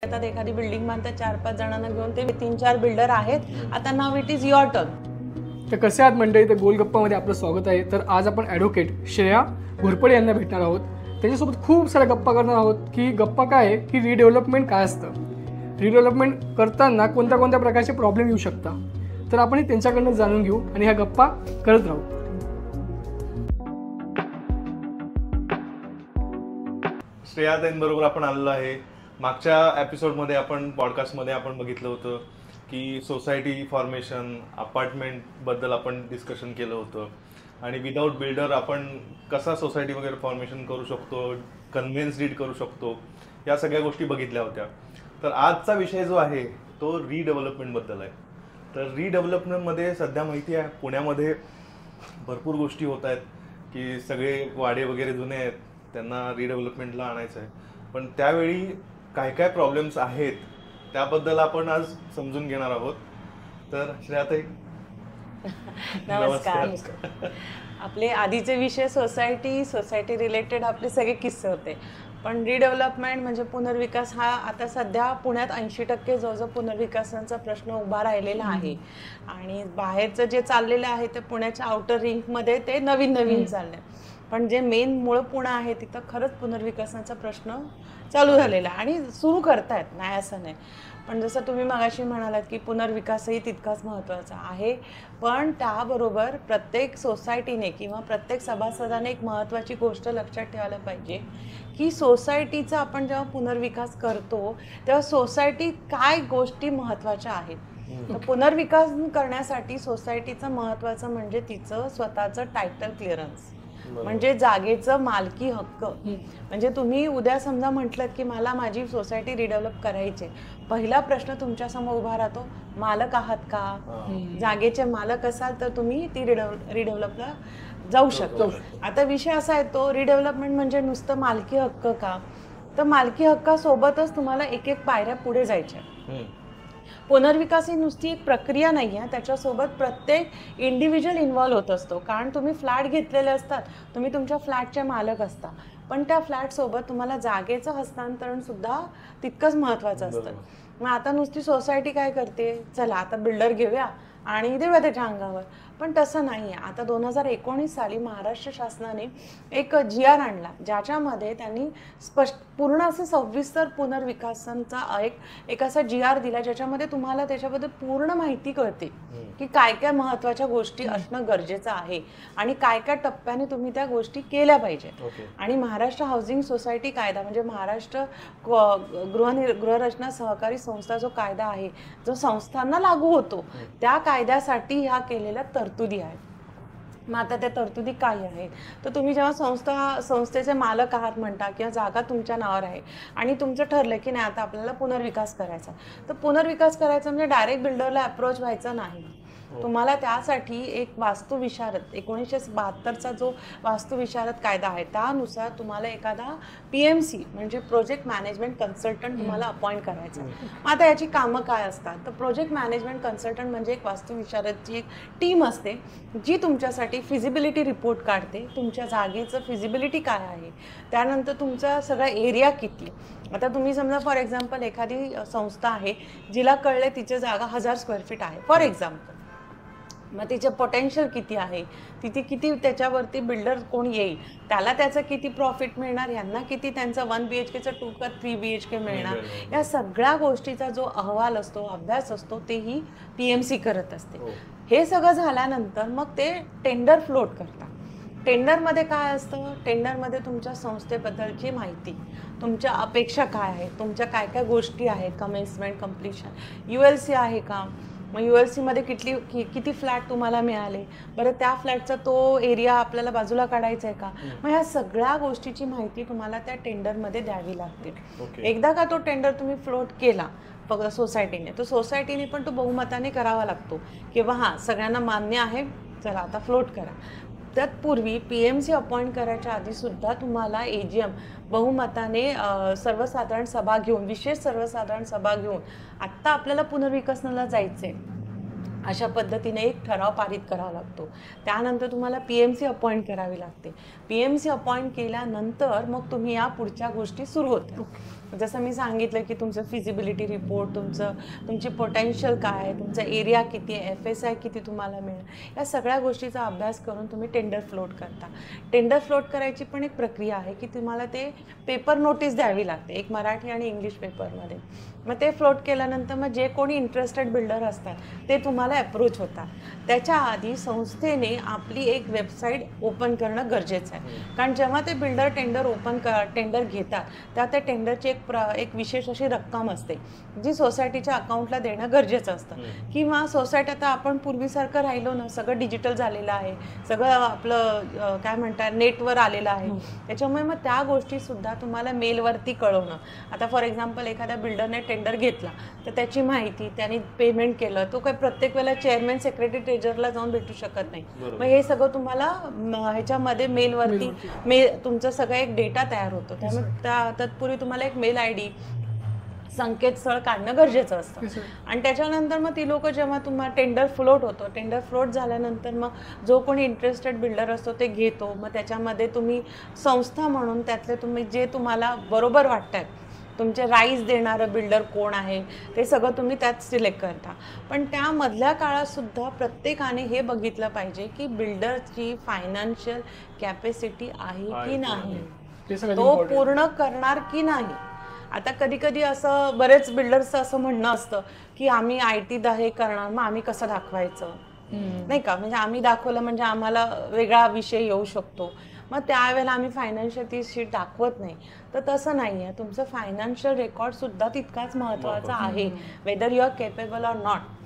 येतात, एखादी बिल्डिंग बांधतात 4-5 जणांना घेऊन, ते 3-4 बिल्डर आहेत. आता now it is your turn. तर कसे आहात मंडळी? तर गोलगप्पामध्ये आपलं स्वागत आहे. तर आज आपण ॲडव्होकेट श्रेया घोरपडे यांना भेटणार आहोत. त्यांच्यासोबत खूप साऱ्या गप्पा करणार आहोत की गप्पा काय आहे, की रिडेव्हलपमेंट काय असतं, रिडेव्हलपमेंट करताना कोणत्या कोणत्या प्रकारचे प्रॉब्लेम येऊ शकतात. तर आपण त्यांच्याकडनं जाणून घेऊ आणि ह्या गप्पा करत राहू. श्रेयाताईंबरोबर आपण आलेलो आहे. मागच्या एपिसोडमध्ये आपण पॉडकास्टमध्ये आपण बघितलं होतं की सोसायटी फॉर्मेशन, अपार्टमेंटबद्दल आपण डिस्कशन केलं होतं आणि विदाऊट बिल्डर आपण कसा सोसायटी वगैरे फॉर्मेशन करू शकतो, कन्व्हेन्स रीड करू शकतो, या सगळ्या गोष्टी बघितल्या होत्या. तर आजचा विषय जो आहे तो रिडेव्हलपमेंटबद्दल आहे. तर रिडेव्हलपमेंटमध्ये सध्या माहिती आहे पुण्यामध्ये भरपूर गोष्टी होत आहेत की सगळे वाडे वगैरे जुने आहेत, त्यांना रिडेव्हलपमेंटला आणायचं आहे. पण त्यावेळी काय काय प्रॉब्लेम्स आहेत त्याबद्दल आपण आज समजून घेणार आहोत. तर श्रेयाताई नमस्कार. आपले आधीचे विषय सोसायटी रिलेटेड आपले सगळे किस्से होते. पण रिडेव्हलपमेंट म्हणजे पुनर्विकास हा आता सध्या पुण्यात 80% जवळजवळ पुनर्विकासाचा प्रश्न उभा राहिलेला आहे. आणि बाहेरचं जे चाललेलं आहे ते पुण्याच्या आउटर रिंगमध्ये ते नवीन चाललंय. पण जे मेन मूळ पुणे आहे तिथं खरंच पुनर्विकासाचा प्रश्न चालू झालेला आहे आणि सुरू करतायत, नाही असं नाही. पण जसं तुम्ही मगाशी म्हणालात की पुनर्विकासही तितकाच महत्त्वाचा आहे. पण त्याबरोबर प्रत्येक सोसायटीने किंवा प्रत्येक सभासदाने एक महत्त्वाची गोष्ट लक्षात ठेवायला पाहिजे की सोसायटीचा आपण जेव्हा पुनर्विकास करतो तेव्हा सोसायटी काय गोष्टी महत्त्वाच्या आहेत. तर पुनर्विकास करण्यासाठी सोसायटीचं महत्त्वाचं म्हणजे तिचं स्वतःचं टायटल क्लिअरन्स, म्हणजे जागेचं मालकी हक्क. म्हणजे तुम्ही उद्या समजा म्हटलं की मला माझी सोसायटी रिडेव्हलप करायची, पहिला प्रश्न तुमच्या समोर उभा राहतो, मालक आहात का? जागेचे मालक असाल तर तुम्ही ती रिडेव्हलपला जाऊ शकतो. आता विषय असा आहे तो रिडेव्हलपमेंट म्हणजे नुसतं मालकी हक्क का? तर मालकी हक्कासोबतच तुम्हाला एक एक पायऱ्या पुढे जायच्या. पुनर्विकास ही नुसती एक प्रक्रिया नाही आहे, त्याच्यासोबत प्रत्येक इंडिव्हिज्युअल इन्व्हॉल्व होत असतो. कारण तुम्ही फ्लॅट घेतलेले असतात, तुम्ही तुमच्या फ्लॅटचे मालक असता, पण त्या फ्लॅटसोबत तुम्हाला जागेचं हस्तांतरण सुद्धा तितकंच महत्त्वाचं असतं. मग आता नुसती सोसायटी काय करते, चला आता बिल्डर घेऊया आणि देऊया त्याच्या अंगावर, पण तसं नाही आहे. आता 2019 साली महाराष्ट्र शासनाने एक GR आणला ज्याच्यामध्ये त्यांनी पूर्ण असं सविस्तर पुनर्विकासांचा एक असा GR दिला ज्याच्यामध्ये तुम्हाला त्याच्याबद्दल पूर्ण माहिती कळते की काय काय महत्त्वाच्या गोष्टी असणं गरजेचं आहे आणि काय काय टप्प्याने तुम्ही त्या गोष्टी केल्या पाहिजे. आणि महाराष्ट्र हाऊसिंग सोसायटी कायदा म्हणजे महाराष्ट्र गृहरचना सहकारी संस्था जो कायदा आहे, जो संस्थांना लागू होतो, त्या कायद्यासाठी ह्या केलेल्या तरतुदी आहेत. मग आता त्या तरतुदी काय आहेत, तर तुम्ही जेव्हा संस्थेचे मालक आहात म्हणता किंवा जागा तुमच्या नावावर आहे आणि तुमचं ठरलं की नाही आता आपल्याला पुनर्विकास करायचा, तर पुनर्विकास करायचा म्हणजे डायरेक्ट बिल्डरला अप्रोच व्हायचा नाही. तुम्हाला त्यासाठी एक वास्तुविशारद 1972चा जो वास्तुविशारद कायदा आहे त्यानुसार तुम्हाला एखादा PMC म्हणजे प्रोजेक्ट मॅनेजमेंट कन्सल्टंट तुम्हाला अपॉइंट करायचा. मग आता याची कामं काय असतात, तर प्रोजेक्ट मॅनेजमेंट कन्सल्टंट म्हणजे एक वास्तुविशारदची एक टीम असते जी तुमच्यासाठी फिजिबिलिटी रिपोर्ट काढते, तुमच्या जागेचं फिजिबिलिटी काय आहे, त्यानंतर तुमचा सगळा एरिया किती. आता तुम्ही समजा फॉर एक्झाम्पल एखादी संस्था आहे जिला कळले तिची जागा 1000 स्क्वेअर फीट आहे फॉर एक्झाम्पल, मग तिचं पोटेन्शियल किती आहे, तिथे किती त्याच्यावरती बिल्डर कोण येईल, त्याला त्याचं किती प्रॉफिट मिळणार, यांना किती त्यांचं 1 BHKचं 2 का 3 BHK मिळणार, या सगळ्या गोष्टीचा जो अहवाल असतो, अभ्यास असतो, तेही PMC करत असते. हे सगळं झाल्यानंतर मग ते टेंडर फ्लोट करतात. टेंडरमध्ये काय असतं, टेंडरमध्ये तुमच्या संस्थेबद्दलची माहिती, तुमच्या अपेक्षा काय आहेत, तुमच्या काय काय गोष्टी आहेत, कमेन्समेंट, कम्प्लिशन, ULC आहे का, मग ULC मध्ये किती फ्लॅट तुम्हाला मिळाले, बरं त्या फ्लॅटचा तो एरिया आपल्याला बाजूला काढायचा आहे का. मग ह्या सगळ्या गोष्टीची माहिती तुम्हाला त्या टेंडरमध्ये द्यावी लागते. एकदा का तो टेंडर तुम्ही फ्लोट केला सोसायटीने, तर सोसायटीने पण तो बहुमताने करावा लागतो किंवा हां सगळ्यांना मान्य आहे, चला आता फ्लोट करा. तत्पूर्वी PMC अपॉइंट करायच्या आधीसुद्धा तुम्हाला AGM बहुमताने सर्वसाधारण सभा घेऊन, विशेष सर्वसाधारण सभा घेऊन, आत्ता आपल्याला पुनर्विकसनाला जायचं आहे अशा पद्धतीने एक ठराव पारित करावा लागतो. त्यानंतर तुम्हाला PMC अपॉइंट करावी लागते. PMC अपॉइंट केल्यानंतर मग तुम्ही या पुढच्या गोष्टी सुरू होतात. जसं मी सांगितलं की तुमचं फिजिबिलिटी रिपोर्ट, तुमची पोटेन्शियल काय आहे, तुमचा एरिया किती आहे, FSI किती तुम्हाला मिळेल, या सगळ्या गोष्टीचा अभ्यास करून तुम्ही टेंडर फ्लोट करता. टेंडर फ्लोट करायची पण एक प्रक्रिया आहे की तुम्हाला ते पेपर नोटीस द्यावी लागते, एक मराठी आणि इंग्लिश पेपरमध्ये. मग ते फ्लोट केल्यानंतर मग जे कोणी इंटरेस्टेड बिल्डर असतात ते तुम्हाला अप्रोच होतात. त्याच्या आधी संस्थेने आपली एक वेबसाईट ओपन करणं गरजेचं आहे. कारण जेव्हा ते बिल्डर टेंडर घेतात तेव्हा त्या टेंडरची एक विशेष अशी रक्कम असते जी सोसायटीच्या अकाउंटला देणं गरजेचं असतं. किंवा सोसायटी आता आपण पूर्वीसारखं राहिलो ना, सगळं डिजिटल झालेलं आहे, सगळं आपलं काय म्हणतात नेटवर आलेलं आहे. त्याच्यामुळे मग त्या गोष्टीसुद्धा तुम्हाला मेलवरती कळवणं. आता फॉर एक्झाम्पल एखाद्या बिल्डरने टेंडर घेतला तर त्याची माहिती, त्यांनी पेमेंट केलं, तो काही प्रत्येक वेळेला चेअरमॅन सेक्रेटरी ट्रेजरला जाऊन भेटू शकत नाही. मग हे सगळं तुम्हाला ह्याच्यामध्ये मेलवरती तुमचं सगळं एक डेटा तयार होतो. त्यामुळे तत्पूर्वी तुम्हाला एक मेल ID, संकेतस्थळ काढणं गरजेचं असतं. आणि त्याच्यानंतर मग ती लोक जेव्हा तुम्हाला टेंडर फ्लोट झाल्यानंतर मग जो कोणी इंटरेस्टेड बिल्डर असतो ते घेतो. मग त्याच्यामध्ये तुम्ही संस्था म्हणून त्यातले तुम्ही जे तुम्हाला बरोबर वाटतात, तुमचे राईज देणारं बिल्डर कोण आहे ते सगळं तुम्ही त्यात सिलेक्ट करता. पण त्यामधल्या काळातसुद्धा प्रत्येकाने हे बघितलं पाहिजे की बिल्डरची फायनान्शियल कॅपॅसिटी आहे की नाही, तो पूर्ण करणार की नाही. आता कधी असं बरेच बिल्डर्सचं असं म्हणणं असतं की आम्ही IT हे करणार, मग आम्ही कसं दाखवायचं नाही का, म्हणजे आम्ही दाखवलं म्हणजे आम्हाला वेगळा विषय येऊ शकतो, मग त्यावेळेला आम्ही फायनान्शियल ती शीट दाखवत नाही. तर तसं नाही आहे. तुमचं फायनान्शियल रेकॉर्डसुद्धा तितकाच महत्त्वाचा आहे, whether you are capable or not.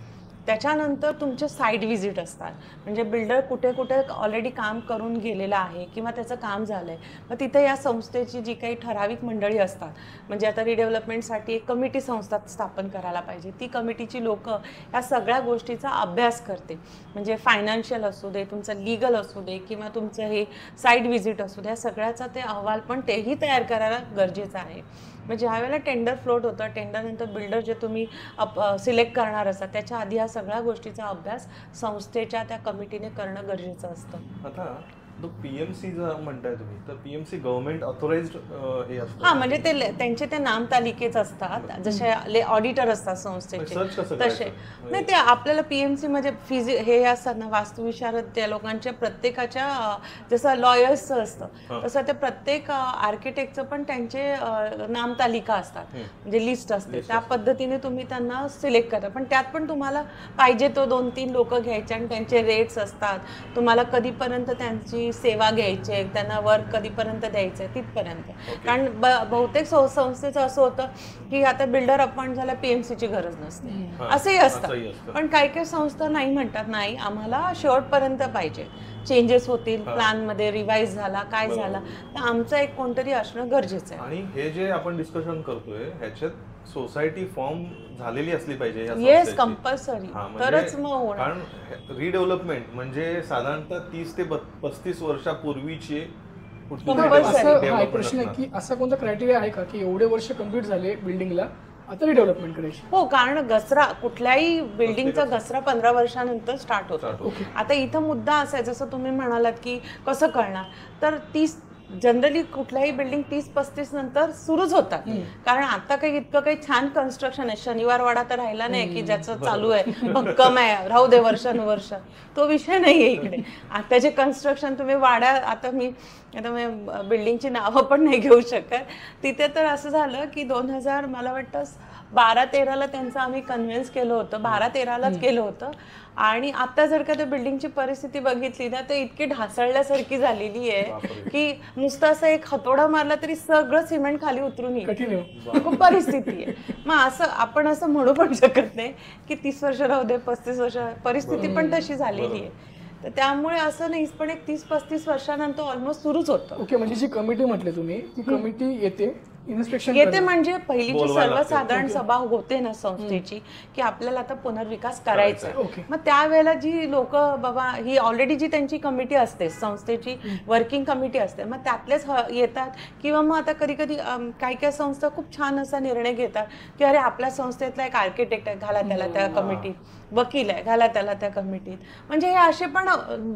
त्याच्यानंतर तुमचे साईट व्हिजिट असतात, म्हणजे बिल्डर कुठे ऑलरेडी काम करून गेलेला आहे किंवा त्याचं काम झालं आहे. मग तिथे या संस्थेची जी काही ठराविक मंडळी असतात, म्हणजे आता रिडेव्हलपमेंटसाठी एक कमिटी संस्था स्थापन करायला पाहिजे, ती कमिटीची लोक या सगळ्या गोष्टीचा अभ्यास करते. म्हणजे फायनान्शियल असू दे, तुमचं लिगल असू दे किंवा तुमचं हे साईट व्हिजिट असू दे, या सगळ्याचा ते अहवाल पण तेही तयार करायला गरजेचं आहे. मग ज्या वेळेला टेंडर फ्लोट होतं, टेंडरनंतर बिल्डर जे तुम्ही सिलेक्ट करणार असतात त्याच्या आधी या सगळ्या गोष्टीचा अभ्यास संस्थेच्या त्या कमिटीने करणं गरजेचं असतं. आता PMC म्हणताय तुम्ही, तर PMC गव्हर्नमेंट ऑथोराइज्ड हे असतं. हा, म्हणजे ते त्यांचे ते नामतालिकेच असतात, जसे ऑडिटर असतात संस्थेचे तसे. नाही, ते आपल्याला PMC म्हणजे हे असतात ना, वास्तुविशारद, त्या लोकांच्या प्रत्येकाच्या जसं लॉयर्सचं असतं तसं ते प्रत्येक आर्किटेक्टचं पण त्यांचे नामतालिका असतात, म्हणजे लिस्ट असते. त्या पद्धतीने तुम्ही त्यांना सिलेक्ट करता. पण त्यात पण तुम्हाला पाहिजे तो 2-3 लोक घ्यायचे आणि त्यांचे रेट्स असतात. तुम्हाला कधीपर्यंत त्यांची सेवा घ्यायची, त्यांना वर्क कधीपर्यंत द्यायचं आहे तिथपर्यंत. कारण बहुतेक संस्थेचं असं होतं की आता बिल्डर अपॉइंट झाला, PMCची गरज नसते, असंही असतं. पण काही संस्था नाही म्हणतात, नाही आम्हाला शेवटपर्यंत पाहिजे, चेंजेस होतील प्लॅनमध्ये, रिवाइज झाला काय झाला, तर आमचं एक कोणतरी असणं गरजेचं आहे. आणि हे जे आपण डिस्कशन करतोय ह्याच्यात सोसायटी फॉर्म झालेली असली पाहिजे. येस, कंपल्सरी, तरच मग होणार. कारण रिडेव्हलपमेंट म्हणजे साधारणतः 30 ते 35 वर्षापूर्वीचे प्रश्न आहे की असा कोणता क्रायटेरिया आहे का की एवढे वर्ष कंप्लीट झाले बिल्डिंगला, आता रिडेव्हलपमेंट करायची? हो, कारण घसरा, कुठल्याही बिल्डिंगचा घसरा 15 वर्षानंतर स्टार्ट होतो. आता इथं मुद्दा असा आहे, जसं तुम्ही म्हणालात की कसं कळणार, तर 30 जनरली कुठल्याही बिल्डिंग 30-35 नंतर सुरूच होतात. कारण आता काही इतकं काही छान कन्स्ट्रक्शन आहे, शनिवारवाडा तर राहिला नाही की ज्याचं चालू आहे, भक्कम आहे, राहू दे वर्षानुवर्ष, तो विषय नाहीये इकडे. आताचे कन्स्ट्रक्शन तुम्ही वाड्या, आता मी बिल्डिंगची नावं पण नाही घेऊ शकत, तिथे तर असं झालं की 2000 मला वाटतं 12-13ला त्यांचं आम्ही कन्व्हिन्स केलं होतं, 12-13लाच केलं होतं. आणि आता जर का त्या बिल्डिंगची परिस्थिती बघितली ना, तर इतकी ढासळल्यासारखी झालेली आहे की नुसतं असं एक हातोडा मारला तरी सगळं सिमेंट खाली उतरून येईल, खूप परिस्थिती आहे. मग असं आपण असं म्हणू पण शकत नाही की 30 वर्ष राहू दे, 35 वर्ष, परिस्थिती पण तशी झालेली आहे. तर त्यामुळे असं नाही, पण एक 30-35 वर्षानंतर ऑलमोस्ट सुरूच होतं. ओके, म्हणजे जी कमिटी म्हटली तुम्ही, ती कमिटी येते, इन्स्पेक्शन येते, म्हणजे पहिली जी सर्वसाधारण सभा होते ना संस्थेची, की आपल्याला आता पुनर्विकास करायचा आहे. मग त्यावेळेला जी लोक, बाबा ही ऑलरेडी जी त्यांची कमिटी असते, संस्थेची वर्किंग कमिटी असते, मग त्यातलेच येतात. किंवा मग आता कधी काही संस्था खूप छान असा निर्णय घेतात की अरे आपल्या संस्थेतला एक आर्किटेक्ट आहे, घाला त्याला त्या कमिटीत, वकील आहे, घाला त्याला त्या कमिटीत. म्हणजे हे असे पण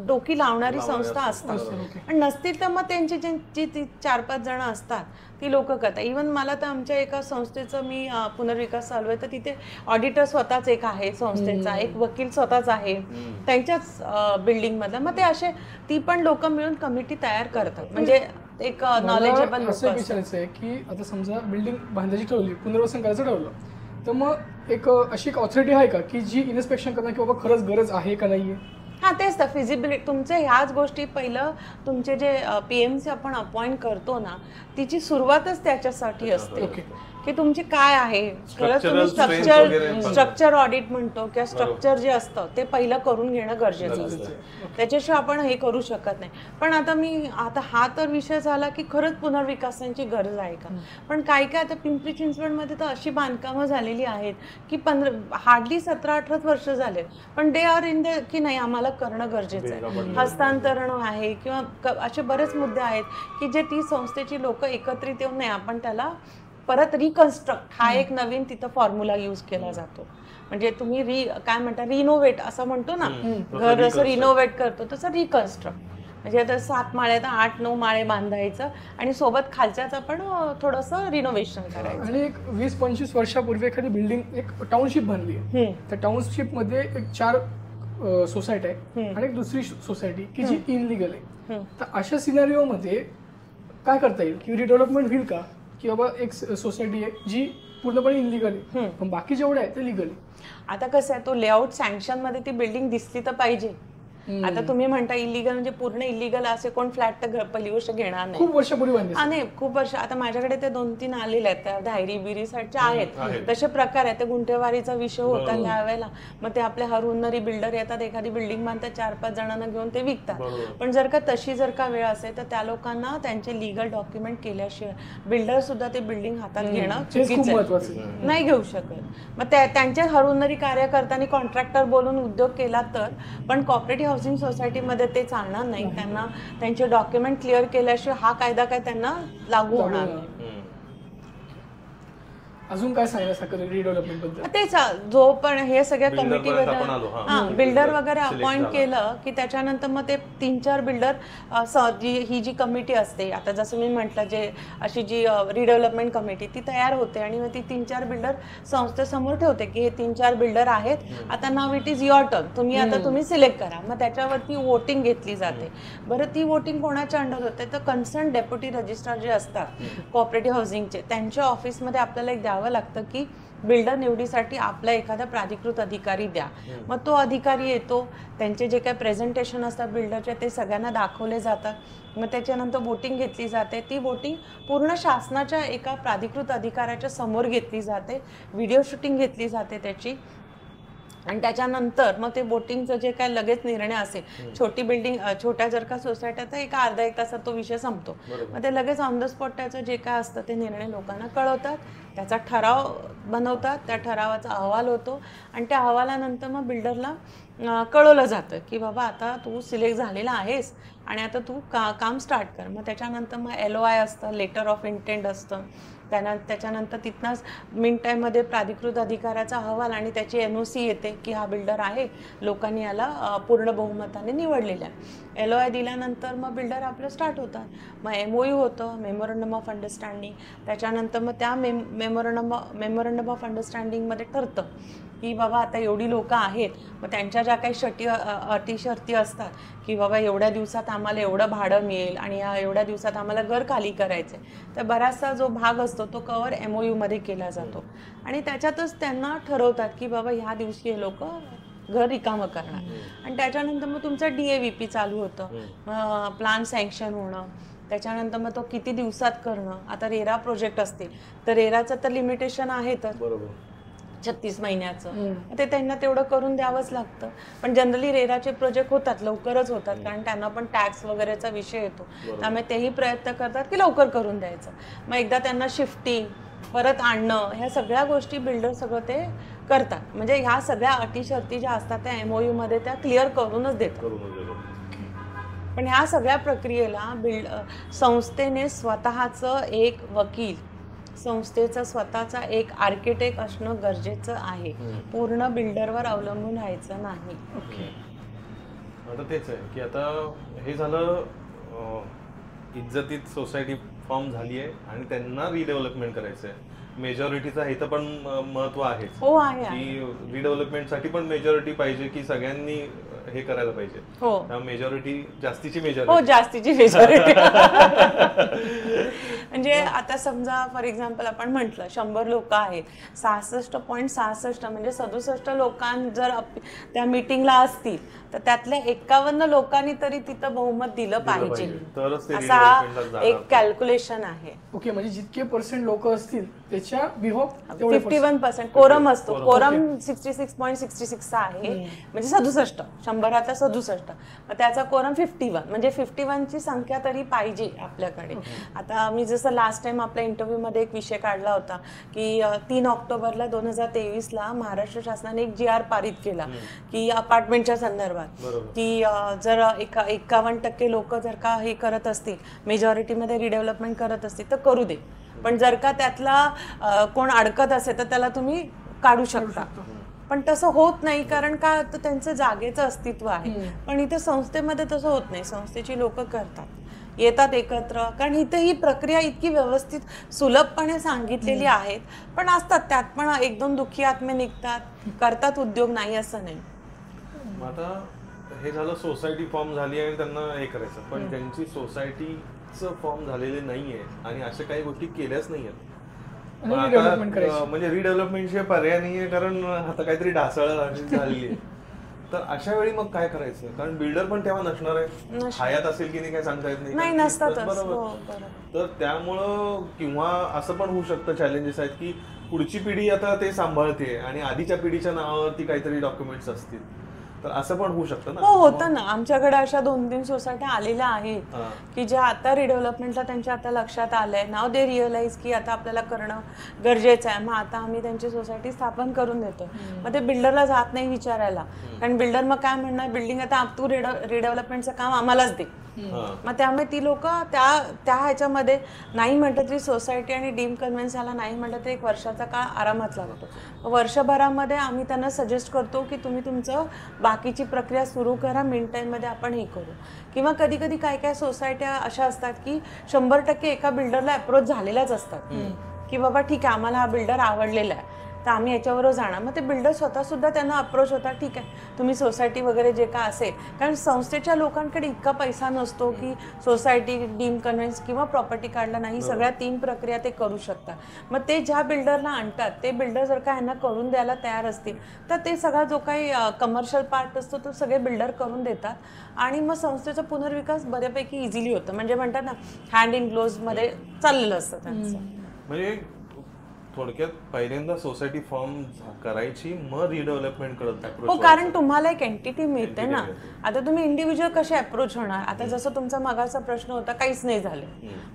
डोकी लावणारी संस्था असतात. आणि नसतील तर मग त्यांची जी 4-5 जण असतात ती लोक करतात. इवन मला तर आमच्या एका संस्थेचं मी पुनर्विकास चालू आहे, तर तिथे ऑडिटर स्वतःच एक आहे संस्थेचा, एक वकील स्वतःच आहे त्यांच्याच बिल्डिंग मधला. मग ते असे ती पण लोक मिळून कमिटी तयार करतात, म्हणजे एक नॉलेजेबल लोक असं विचारायचं आहे की आता समजा बिल्डिंग बांधायची ठरवली, पुनर्वसन करायचं ठरवलं, तर मग अशी एक ऑथॉरिटी आहे का की जी इन्स्पेक्शन करणार की बाबा खरंच गरज आहे का नाहीये? हा तेच तर फिजिबिलिटी तुमचे ह्याच गोष्टी पहिलं तुमचे जे पीएमसी आपण अपॉइंट करतो ना, तिची सुरुवातच त्याच्यासाठी असते की तुमची काय आहे खरंच तुम्ही स्ट्रक्चर ऑडिट म्हणतो किंवा स्ट्रक्चर जे असतं ते पहिलं करून घेणं गरजेचं असतं, त्याच्याशिवाय आपण हे करू शकत नाही. पण आता हा तर विषय झाला की खरंच पुनर्विकासाची गरज आहे का. पण काय आता पिंपरी चिंचवडमध्ये तर अशी बांधकामं झालेली आहेत की हार्डली 17-18 वर्ष झाले, पण they are in the key नाही आम्हाला करणं गरजेचं आहे. हस्तांतरण आहे किंवा असे बरेच मुद्दे आहेत की जे ती संस्थेची लोक एकत्रित येऊन नाही आपण त्याला परत रिकन्स्ट्रक्ट हा एक नवीन तिथं फॉर्म्युला यूज केला जातो. म्हणजे तुम्ही काय म्हणता रिनोव्हेट असं म्हणतो ना, घर जसं रिनोव्हेट करतो तसं रिकन्स्ट्रक्ट, म्हणजे आता 7 माळे 8-9 माळे बांधायचं आणि सोबत खालच्याचं पण थोडंसं रिनोव्हेशन करायचं. आणि एक 20-25 वर्षापूर्वी एखादी बिल्डिंग एक टाउनशिप बनली आहे, त्या टाउनशिप मध्ये एक 4 सोसायटी आहे आणि एक दुसरी सोसायटी की जी इनलिगल आहे. तर अशा सिनारिओ मध्ये काय करता येईल की रिडेव्हलपमेंट होईल का की बाबा एक सोसायटी आहे जी पूर्णपणे इनलिगल आहे पण बाकी जेवढे आहे ते लिगल आहे? आता कसं आहे, तो लेआउट सँक्शन मध्ये ती बिल्डिंग दिसली तर पाहिजे. आता तुम्ही म्हणता इलिगल म्हणजे पूर्ण इलिगल असे कोण फ्लॅट तर पहिली गोष्ट घेणार नाही. खूप वर्षापूर्वी बांधले. नाही खूप वर्ष. आता माझ्याकडे ते 2-3 आलेले आहेत, त्या धायरी बिरी साईडच्या आहेत तसे प्रकार आहेत. ते गुंठेवारीचा विषय होता त्यावेळेला, मग ते आपले हरुन्नरी बिल्डर येतात, एखादी बिल्डिंग बांधतात, 4-5 जणांना घेऊन ते विकतात. पण जर का तशी वेळ असेल तर त्या लोकांना त्यांचे लिगल डॉक्युमेंट केल्याशिवाय बिल्डर सुद्धा ते बिल्डिंग हातात घेणं चुकीचं आहे, नाही घेऊ शकत. मग त्यांचे हरुन्नरी कार्य करताना कॉन्ट्रॅक्टर बोलून उद्योग केला तर, पण कॉपरेटिव्ह हाऊसिंग सोसायटीमध्ये ते चालणार नाही. त्यांना त्यांचे डॉक्युमेंट क्लिअर केल्याशिवाय हा कायदा काय त्यांना लागू होणार नाही. अजून काय सांगायचं रिडेव्हलपमेंट बद्दल? तेच जो पण हे सगळ्या कमिटीमध्ये बिल्डर वगैरे अपॉइंट केलं की त्याच्यानंतर मग ते 3-4 बिल्डर ही जी कमिटी असते, आता जसं मी म्हटलं जे अशी जी रिडेव्हलपमेंट कमिटी ती तयार होते आणि मग ती 3-4 बिल्डर संस्थेसमोर ठेवते की हे 3-4 बिल्डर आहेत, आता now it is your turn, तुम्ही सिलेक्ट करा. मग त्याच्यावरती वोटिंग घेतली जाते. बरं ती वोटिंग कोणाच्या अंडर होते तर कन्सर्न डेप्युटी रजिस्ट्रार जे असतात कोऑपरेटिव्ह हाऊसिंगचे त्यांच्या ऑफिसमध्ये आपल्याला एक द्यावं लागतं की बिल्डर निवडीसाठी आपला एखादा प्राधिकृत अधिकारी द्या. मग तो अधिकारी येतो, त्यांचे जे काही प्रेझेंटेशन असतात बिल्डरचे ते सगळ्यांना दाखवले जातात. मग त्याच्यानंतर वोटिंग घेतली जाते. ती वोटिंग पूर्ण शासनाच्या एका प्राधिकृत अधिकाऱ्याच्या समोर घेतली जाते, व्हिडिओ शूटिंग घेतली जाते त्याची. आणि त्याच्यानंतर मग ते वोटिंगचं जे काय लगेच निर्णय असेल, छोटी बिल्डिंग छोट्या जर का सोसायट्या तर एक अर्धा-1 तासात तो विषय संपतो. मग ते लगेच ऑन द स्पॉट त्याचं जे काय असतं ते निर्णय लोकांना कळवतात, त्याचा ठराव बनवतात, त्या ठरावाचा अहवाल होतो आणि त्या अहवालानंतर मग बिल्डरला कळवलं जातं की बाबा आता तू सिलेक्ट झालेला आहेस आणि आता तू काम स्टार्ट कर. मग त्याच्यानंतर मग LOI असतं, लेटर ऑफ इंटेंट असतं. त्याच्यानंतर तिथनंच मिनिटामध्ये प्राधिकृत अधिकाऱ्याचा अहवाल आणि त्याची NOC येते की हा बिल्डर आहे, लोकांनी याला पूर्ण बहुमताने निवडलेला आहे. LOI दिल्यानंतर मग बिल्डर आपलं स्टार्ट होतात. मग MOU होतं, मेमोरंडम ऑफ अंडरस्टँडिंग. त्याच्यानंतर मग त्या मेमोरंडम ऑफ अंडरस्टँडिंगमध्ये ठरतं की बाबा आता एवढी लोकं आहेत, मग त्यांच्या ज्या काही अटी शर्ती असतात की बाबा एवढ्या दिवसात आम्हाला एवढं भाडं मिळेल आणि या एवढ्या दिवसात आम्हाला घर खाली करायचं आहे, तर बराचसा जो भाग असतो तो कव्हर MOU मध्ये केला जातो. आणि त्याच्यातच त्यांना ठरवतात की बाबा ह्या दिवशी हे लोक घर रिकामं करणार. आणि त्याच्यानंतर मग तुमचं DAVP चालू होतं, प्लॅन सँक्शन होणं. त्याच्यानंतर मग तो किती दिवसात करणं. आता रेरा प्रोजेक्ट असतील तर रेराचं तर लिमिटेशन आहेतच, 36 महिन्याचं, ते त्यांना तेवढं करून द्यावंच लागतं. पण जनरली रेराचे प्रोजेक्ट होतात, लवकरच होतात, कारण त्यांना पण टॅक्स वगैरेचा विषय येतो, त्यामुळे तेही प्रयत्न करतात की लवकर करून द्यायचं. मग एकदा त्यांना शिफ्टिंग परत आणणं, ह्या सगळ्या गोष्टी बिल्डर सगळं ते करतात. म्हणजे ह्या सगळ्या अटी शर्ती ज्या असतात त्या MOU मध्ये त्या क्लिअर करूनच देतात. पण ह्या सगळ्या प्रक्रियेला संस्थेने स्वतःचं एक वकील, संस्थेचा स्वतःचा एक आर्किटेक्ट असणं गरजेचं आहे. पूर्ण बिल्डरवर अवलंबून राहायचं नाही. आता तेच आहे की आता हे झालं इज्जतीत सोसायटी फॉर्म झाली आहे आणि त्यांना रिडेव्हलपमेंट करायचं आहे. मेजॉरिटीचा हे तर पण महत्व आहेच हो आहे की रिडेव्हलपमेंटसाठी पण मेजॉरिटी पाहिजे की सगळ्यांनी हे करायला पाहिजे. हो त्या मेजॉरिटी जास्तीची हो मेजॉरिटी जास्तीची मेजॉरिटी. म्हणजे आता समजा फॉर एक्झाम्पल आपण म्हटलं 100 लोक आहेत, 66.66 म्हणजे 67 लोकांनी जर त्या मीटिंगला असतील तर त्यातल्या 51 लोकांनी तरी तिथं बहुमत दिलं पाहिजे. तरच ते असा हा redevelopmentला एक जाणार. कॅल्क्युलेशन आहे. ओके, म्हणजे जितके % लोक असतील त्याच्या विहोप 51% कोरम असतो. कोरम 66.66 आहे म्हणजे 67, 100 67. मग त्याचा कोरम 51 म्हणजे 51ची संख्या तरी पाहिजे आपल्याकडे. आता मी जसं लास्ट टाइम आपल्या इंटरव्ह्यू मध्ये एक विषय काढला होता की 3 ऑक्टोबरला 2023ला महाराष्ट्र शासनाने एक GR पारित केला की अपार्टमेंटच्या संदर्भात की जर 51% लोक जर का हे करत असतील, मेजॉरिटीमध्ये रिडेव्हलपमेंट करत असतील तर करू दे, पण जर का त्यातला कोण अडकत असेल तर त्याला तुम्ही काढू शकता. पण तसं होत नाही, कारण का तर त्यांचं जागेचं अस्तित्व आहे. पण इथे संस्थेमध्ये तसं होत नाही. संस्थेची लोक करतात, येतात एकत्र, कारण इथे ही प्रक्रिया इतकी व्यवस्थित सुलभपणे सांगितलेली आहेत. पण असतात त्यात पण 1-2 दुःखी आत्मे निघतात, करतात उद्योग, नाही असं नाही. आता हे झालं सोसायटी फॉर्म झाली आणि त्यांना हे करायचं, पण त्यांची सोसायटीचं फॉर्म झालेले नाहीये आणि अशा काही गोष्टी केल्याच नाहीयेत. पण आता म्हणजे रिडेव्हलपमेंटचे पर्याय नाहीये, कारण आता काहीतरी ढासळ झालेली आहे. तर अशा वेळी मग काय करायचं? कारण बिल्डर पण तेव्हा नसणार आहे, हयात असेल की नाही काय सांगता येत नाही. नसतातच. बरोबर. तर त्यामुळं किंवा असं पण होऊ शकतं, चॅलेंजेस आहेत की पुढची पिढी आता ते सांभाळते आणि आधीच्या पिढीच्या नावावरती काहीतरी डॉक्युमेंट्स असतील, तर असं पण होऊ शकतं ना. हो, होतं ना. आमच्याकडे अशा 2-3 सोसायट्या आलेल्या आहेत की ज्या आता रिडेव्हलपमेंटला त्यांच्या आता लक्षात आलंय. नाव दे रिअलाइज की आता आपल्याला करणं गरजेचं आहे. मग आता आम्ही त्यांची सोसायटी स्थापन करून देतो. मग ते बिल्डरला जात नाही विचारायला, कारण बिल्डर मग काय म्हणणार, बिल्डिंग आता तू रिडेव्हलपमेंटचं काम आम्हालाच दे. मग त्यामुळे ती लोक त्या ह्याच्यामध्ये नाही म्हटलं तरी सोसायटी आणि डीम कन्व्हेन्स झाला नाही म्हटलं तरी 1 वर्षाचा काळ आरामात लागतो. वर्षभरामध्ये आम्ही त्यांना सजेस्ट करतो की तुम्ही तुमचं बाकीची प्रक्रिया सुरू करा, मिन टाईममध्ये आपण हे करू. किंवा कधी कधी काय सोसायट्या अशा असतात की 100% एका बिल्डरला अप्रोच झालेल्याच असतात की बाबा ठीक आहे, आम्हाला हा बिल्डर आवडलेला आहे तर आम्ही याच्याबरोबर जाणार. मग ते बिल्डर स्वतः सुद्धा त्यांना अप्रोच होतात, ठीक आहे तुम्ही सोसायटी वगैरे जे काय असेल, कारण संस्थेच्या लोकांकडे इतका पैसा नसतो की सोसायटी, डीम कन्व्हेन्स किंवा प्रॉपर्टी काढला नाही, सगळ्या 3 प्रक्रिया ते करू शकतात. मग ते ज्या बिल्डरला आणतात ते बिल्डर जर का यांना करून द्यायला तयार असतील तर ते सगळा जो काही कमर्शियल पार्ट असतो तो सगळे बिल्डर करून देतात आणि मग संस्थेचा पुनर्विकास बऱ्यापैकी इझिली होतं. म्हणजे म्हणतात ना, हँड इन ग्लोव्ज मध्ये चाललेलं असतं त्यांचं. म्हणजे थोडक्यात पहिल्यांदा सोसायटी फॉर्म करायची, मग रिडेव्हलपमेंट करत हो, कारण तुम्हाला एक एंटिटी मिळते ना. आता तुम्ही इंडिव्हिज्युअल कसे अप्रोच होणार? आता जसं तुमचा मागाचा प्रश्न होता, काहीच नाही झाले,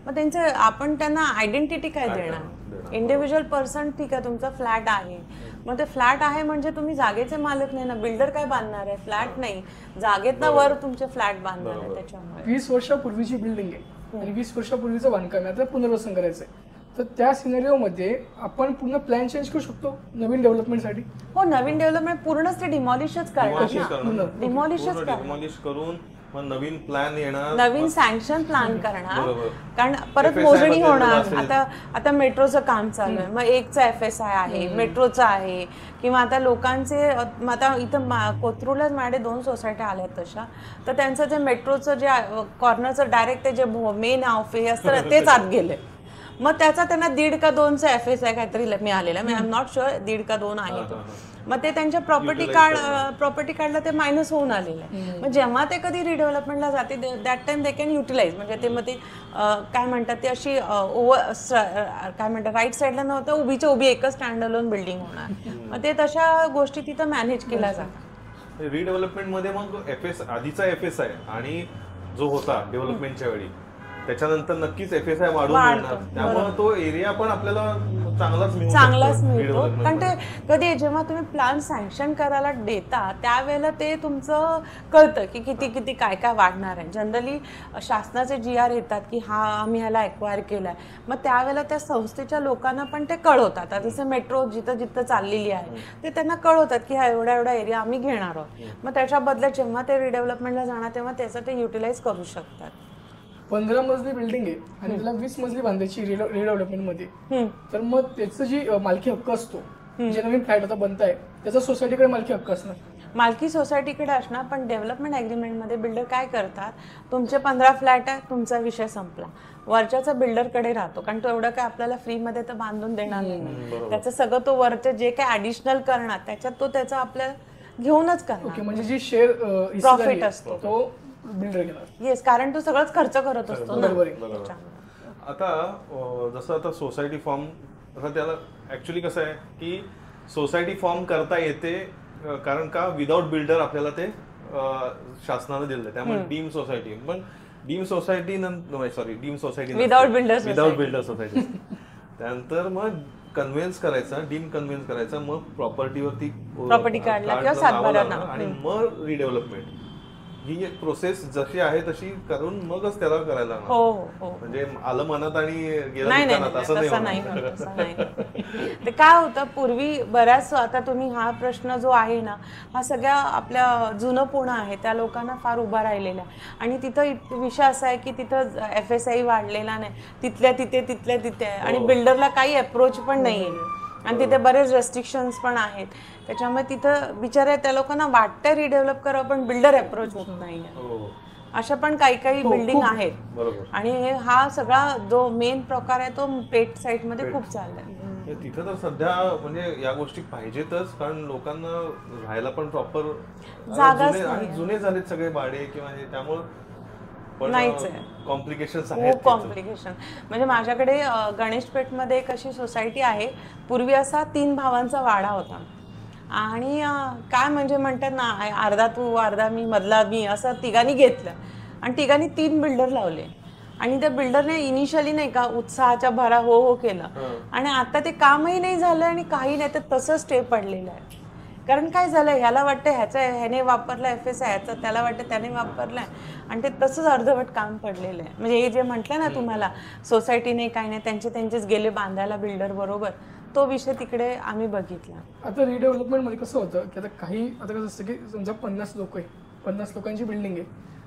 मग त्यांचं आपण त्यांना आयडेंटिटी काय देणार? इंडिव्हिज्युअल पर्सन, ठीक आहे तुमचा फ्लॅट आहे, मग ते फ्लॅट आहे म्हणजे तुम्ही जागेचे मालक नाही ना. बिल्डर काय बांधणार आहे? फ्लॅट नाही, जागेत वर तुमचे फ्लॅट बांधणार आहे. त्याच्यामुळे 20 वर्षापूर्वीची बिल्डिंग आहे आणि 20 वर्षापूर्वीचं बांधकाम आहे, आता पुनर्वसन करायचं आहे, तर त्या सिनेरिओमध्ये आपण पूर्ण प्लॅन चेंज करू शकतो नवीन डेव्हलपमेंटसाठी. हो, नवीन डेव्हलपमेंट पूर्णच ते डिमॉलिशच करणार, डिमॉलिश करून मग नवीन प्लॅन येणार, नवीन सँक्शन प्लॅन करणार, कारण परत मोजणी होणार. आता मेट्रोचं काम चालू आहे, मग एकचा FSI आहे, मेट्रोचा आहे, किंवा आता लोकांचे आता इथं कोथरूडलाच माझ्या 2 सोसायट्या आल्यात तशा, तर त्यांचं जे मेट्रोचं जे कॉर्नरचं डायरेक्ट ते जे मेन ऑफिस असतं तेच आत गेले. मग त्याचा त्यांना 1.5 का 2चा FSI काहीतरी मिळालेला, आय एम नॉट शुअर 1.5 का 2 आहे तो. मग ते त्यांच्या प्रॉपर्टी कार्डला ते मायनस होऊन आलेलं आहे. मग जेव्हा ते कधी रिडेव्हलपमेंटला जाते that time they can utilize. म्हणजे ते मग ते काय म्हणतात ते अशी काय म्हणतात राईट साईडला नव्हतं, उभीच्या उभी एकच स्टँड अलोन बिल्डिंग होणार. मग ते तशा गोष्टी तिथं मॅनेज केल्या जातात. रिडेव्हलपमेंट मध्ये मग आधीचा FSI आणि जो होता डेव्हलपमेंटच्या वेळी त्याच्यानंतर नक्कीच FSI वाढून मिळणार, त्यामुळे तो एरिया पण आपल्याला चांगलाच मिळतो. कारण ते कधी जेव्हा तुम्ही प्लॅन सँक्शन करायला देता त्यावेळेला ते तुमचं कळतं की किती काय वाढणार आहे. जनरली शासनाचे GR येतात की हा आम्ही ह्याला ॲक्वायर केलाय, मग त्यावेळेला त्या संस्थेच्या लोकांना पण ते कळवतात. जसं मेट्रो जिथं चाललेली आहे ते त्यांना कळवतात की हा एवढा एरिया आम्ही घेणार आहोत. मग त्याच्या बदल्यात जेव्हा ते रिडेव्हलपमेंटला जाणार तेव्हा त्याचं ते युटिलाइज करू शकतात. 15 मजली बिल्डिंग आहे आणि त्याला 20 मजली बांधायची रिडेव्हलपमेंट मध्ये, तर मग त्याचं जी मालकी हक्क असतो, जे नवीन फ्लॅट आता बनत आहे त्याचा सोसायटीकडे मालकी हक्क असणार. मालकी सोसायटीकडे असणार, पण डेव्हलपमेंट ॲग्रीमेंटमध्ये बिल्डर काय करतात, तुमचे 15 फ्लॅट आहे, तुमचा विषय संपला, वरच्याचा बिल्डरकडे राहतो, कारण तो एवढं काय आपल्याला फ्रीमध्ये तर बांधून देणार नाही. त्याचं सगळं तो वरचं जे काय ॲडिशनल करणार त्याच्यात तो त्याचा आपल्याला घेऊनच करणार. ओके, म्हणजे जी शेअर प्रॉफिट असतो तो बिल्डर घेणार. येस, कारण तो सगळंच खर्च करत असतो ना. आता जसं आता सोसायटी फॉर्म, आता त्याला ऍक्च्युली कसं आहे की सोसायटी फॉर्म करता येते, कारण का विदाउट बिल्डर आपल्याला ते शासनाने दिलं, त्यामुळे डीम सोसायटी. पण deem society deem society without builder society. त्यानंतर मग कन्व्हेन्स करायचा, डीम कन्व्हेन्स करायचा, मग प्रॉपर्टी काढला किंवा सातबारा आणि मग रिडेव्हलपमेंट. ही एक प्रोसेस जशी आहे तशी करून मगच त्याला करायला लागणार. हो, म्हणजे आलं मनात आणि गेलं नाही, दुकानात असं नाही. ते काय होतं पूर्वी बऱ्याच, आता तुम्ही हा प्रश्न जो आहे ना, हा सगळ्या आपल्या जुनं पुणं आहे त्या लोकांना फार उभा राहिलेला आहे. आणि तिथं विषय असा आहे की तिथं FSI वाढलेला नाही, तिथल्या तिथे आहे, आणि बिल्डरला काही अप्रोच पण नाही आहे, आणि तिथे बरेच रेस्ट्रिक्शन्स पण आहेत. त्याच्यामुळे तिथं बिचारे त्या लोकांना वाटतं रिडेव्हलप करावं, पण बिल्डर अप्रोच होत नाही. अशा पण काही बिल्डिंग आहेत. आणि हा सगळा जो मेन प्रकार आहे तो पेट साईट मध्ये खूप चाललाय. तिथं तर सध्या म्हणजे या गोष्टी पाहिजेतच, कारण लोकांना राहायला पण प्रॉपर जागाच आणि जुने झालेत सगळे भाडे किंवा हे, त्यामुळे नाहीच आहे, कॉम्प्लिकेशन्स आहेत. खूप कॉम्प्लिकेशन. म्हणजे माझ्याकडे गणेशपेठमध्ये एक अशी सोसायटी आहे, पूर्वी असा 3 भावांचा वाडा होता, आणि काय म्हणजे म्हणतात ना, अर्धा तू अर्धा मी मधला मी, असं तिघांनी घेतलं आणि तिघांनी 3 बिल्डर लावले. आणि त्या बिल्डरने इनिशियली नाही का उत्साहाच्या भरा हो केलं, आणि आता ते कामही नाही झालं आणि काही नाही, तर तसं स्टे पडलेलं आहे. कारण काय झालं, ह्याला वाटतं ह्याने वापरलं FSI, ह्याचं त्याला वाटतं त्याने वापरलंय, आणि ते तसंच अर्धवट काम पडलेलं आहे. म्हणजे हे जे म्हटलं ना तुम्हाला, सोसायटीने काय नाही, त्यांचेच गेले बांधायला बिल्डर बरोबर, तो विषय तिकडे आम्ही बघितला. आता रिडेव्हलपमेंट मध्ये कसं होतं की आता कसं असतं की समजा 50 लोक आहे, 50 लोकांची बिल्डिंग आहे,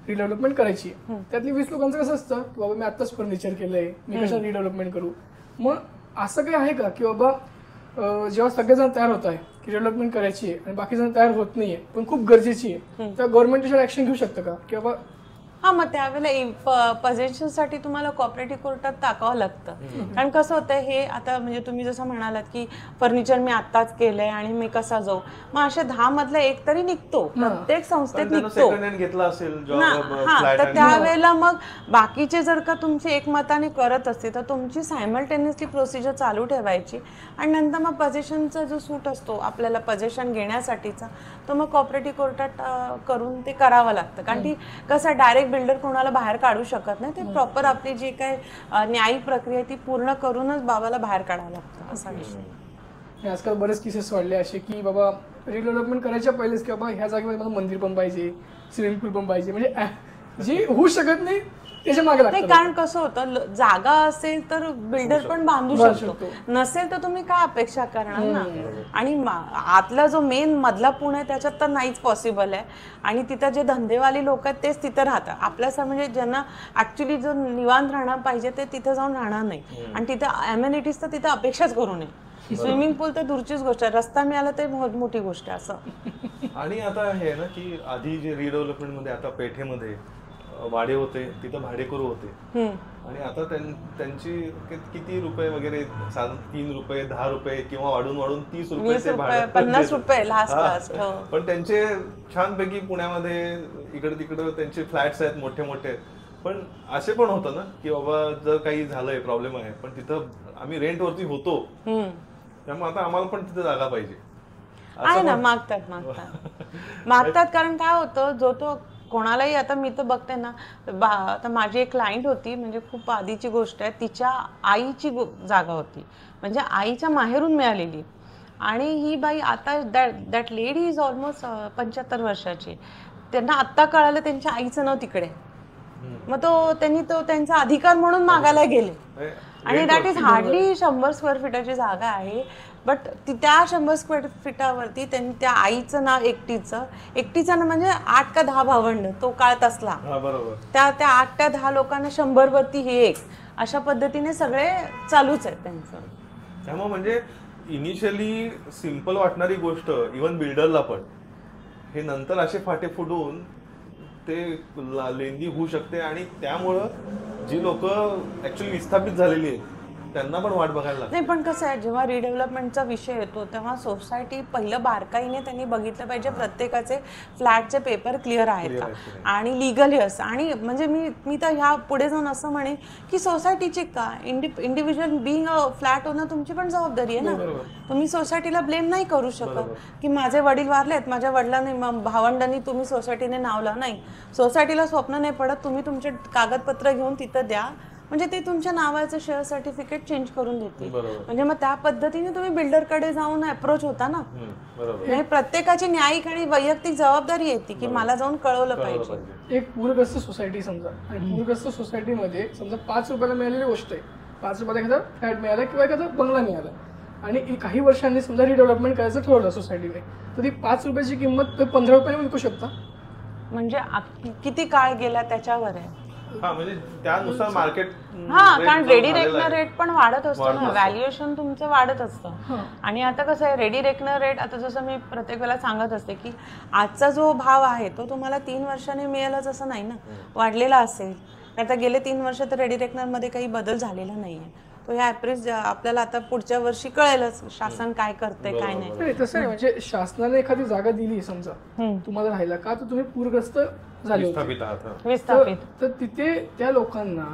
रिडेव्हलपमेंट करायची आहे, त्यातली 20 लोकांचं कसं असतं की बाबा मी आत्ताच फर्निचर केलंय, मी कशा रिडेव्हलपमेंट करू. मग असं काही आहे का की बाबा जेव्हा सगळेजण तयार होत आहे की डेव्हलपमेंट करायची आहे आणि बाकी जण तयार होत नाहीये पण खूप गरजेची आहे, तर गव्हर्नमेंट त्याच्यावर ऍक्शन घेऊ शकतं का की बाबा. हा, मग त्यावेळेला पजेशनसाठी तुम्हाला कॉपरेटिव्ह कोर्टात टाकावं लागतं. कारण कसं होतं, हे आता म्हणजे तुम्ही जसं म्हणालात की फर्निचर मी आत्ताच केलंय आणि मी कसा जाऊ, मग अशा 10 मधला एक तरी निघतो, प्रत्येक संस्थेत निघतो ना. तर त्यावेळेला मग बाकीचे जर का तुमचे एकमताने करत असते तर तुमची सायमल्टेनियसली प्रोसिजर चालू ठेवायची, आणि नंतर मग पजेशनचा जो सूट असतो आपल्याला पजेशन घेण्यासाठीचा, तो मग कॉपरेटिव्ह कोर्टात करून ते करावं लागतं. कारण की कसं डायरेक्ट बिल्डर कोणाला बाहेर काढू शकत नाही, ते प्रॉपर आपली जी काय न्यायिक प्रक्रिया ती पूर्ण करूनच बाबाला बाहेर काढावं लागतं, असा विषय. आजकाल बरेच केसेस वाढले असे की बाबा रिडेव्हलपमेंट करायच्या पहिलेच की बाबा ह्या जागेमध्ये मला मंदिर पण पाहिजे, स्विमिंग पूल पण पाहिजे, म्हणजे जे होऊ शकत नाही त्याच्या मागे लागतं. कारण कसं होतं, जागा असेल तर बिल्डर पण बांधू शकतो, नसेल तर तुम्ही काय अपेक्षा करणार ना. आणि आतला जो मेन मधला पूल आहे त्याच्यात तर नाहीच पॉसिबल आहे, आणि तिथं जे धंदेवाली लोक आहेत तेच तिथं राहतात. आपल्यासा म्हणजे ज्यांना ऍक्च्युली जो निवांत राहणार पाहिजे ते तिथं जाऊन राहणार नाही, आणि तिथं अम्युनिटीज तर तिथं अपेक्षाच करू नये. स्विमिंग पूल तर दूरचीच गोष्ट आहे, रस्ता मिळाला तर मोठी गोष्ट आहे असं. आणि आता हे ना की आधी जे रिडेव्हलपमेंट मध्ये आता पेठेमध्ये वाडे होते, तिथं भाडेकरू होते, आणि आता त्यांची किती रुपये वगैरे, 3 रुपये 10 रुपये किंवा वाढून 30 रुपये 50 रुपये लास्ट. पण त्यांचे छानपैकी पुण्यामध्ये इकडे तिकडे त्यांचे फ्लॅट्स आहेत मोठे मोठे. पण असे पण होतं ना की बाबा जर काही झालंय, प्रॉब्लेम आहे, पण तिथं आम्ही रेंटवरती होतो, त्यामुळे आता आम्हाला पण तिथे जागा पाहिजे आहे ना. मागतात कारण काय होतं, जो तो कोणालाही, आता मी तर बघते ना, आता माझी एक क्लायंट होती, म्हणजे खूप आधीची गोष्ट आहे, तिच्या आईची जागा होती, म्हणजे आईच्या माहेरून मिळालेली, आणि ही बाई आता दॅट लेडी इज ऑलमोस्ट 75 वर्षाची. त्यांना आत्ता कळालं त्यांच्या आईचं नाव तिकडे, मग त्यांनी त्यांचा अधिकार म्हणून मागायला गेले, आणि दॅट इज हार्डली 100 स्क्वेअर फीटाची जागा आहे. बट त्या 100 स्क्वेअर फीटावरती त्यांनी त्या आईचं नाव एकटीचं ना म्हणजे 8 का 10 भावंड तो काळ तसला. बरोबर. त्या 8 त्या 10 लोकांना 100 वरती हे एक अशा पद्धतीने सगळे चालूच आहे त्यांचं. त्यामुळे म्हणजे इनिशियली सिम्पल वाटणारी गोष्ट इव्हन बिल्डरला पण हे नंतर असे फाटे फुटून ते लेंदी होऊ शकते आणि त्यामुळं जी लोक ऍक्च्युअली विस्थापित झालेली आहेत त्यांना पण वाट बघायला लागते. नाही पण कसं आहे जेव्हा रिडेव्हलपमेंटचा विषय येतो तेव्हा सोसायटी पहिलं बारकाईने त्यांनी बघितलं पाहिजे प्रत्येकाचे फ्लॅटचे पेपर क्लिअर आहेत का आणि लिगली असं. आणि म्हणजे मी तर ह्या पुढे जाऊन असं म्हणेन की सोसायटीची का individual being a flat owner तुमची पण जबाबदारी आहे ना. तुम्ही सोसायटीला ब्लेम नाही करू शकत की माझे वडील वारलेत माझ्या वडिलांनी भावंडांनी तुम्ही सोसायटीने नावला नाही. सोसायटीला स्वप्न नाही पडत तुम्ही तुमचे कागदपत्र घेऊन तिथं द्या म्हणजे ते तुमच्या नावाचं शेअर सर्टिफिकेट चेंज करून देतील. म्हणजे मग त्या पद्धतीने तुम्ही बिल्डरकडे जाऊन अप्रोच होता ना. म्हणजे प्रत्येकाची न्यायिक आणि वैयक्तिक जबाबदारी येते की मला जाऊन कळवलं पाहिजे. एक पूरग्रस्त सोसायटी समजा आणि पूरग्रस्त सोसायटीमध्ये समजा 5 रुपयाला मिळालेली गोष्ट आहे, 5 रुपयाला एखादा फ्लॅट मिळाला किंवा एखादा बंगला मिळाला आणि काही वर्षांनी समजा रिडेव्हलपमेंट करायचं ठरवलं सोसायटीने तर ती 5 रुपयाची किंमत 15 रुपयाने विकू शकता. म्हणजे किती काळ गेला त्याच्यावर आहे. म्हणजे त्यानुसार मार्केट कारण रेडी रेकनर रेट पण वाढत असतो ना. व्हॅल्युएशन तुमचं वाढत असतं. आणि आता कसं आहे रेडी रेकनर रेट आता जसं मी प्रत्येक वेळेला सांगत असते की आजचा जो भाव आहे तो तुम्हाला 3 वर्षांनी मिळेलच असं नाही ना. वाढलेला असेल. आता गेले 3 वर्ष तर रेडी रेकनर मध्ये काही बदल झालेला नाहीये. तो ह्या ऍप्रिल आपल्याला आता पुढच्या वर्षी कळेलच शासन काय करते काय नाही. तसं आहे म्हणजे शासनाने एखादी जागा दिली समजा तुम्हाला राहायला का तर तुम्ही पूरग्रस्त झाले विस्थापित तर तिथे त्या लोकांना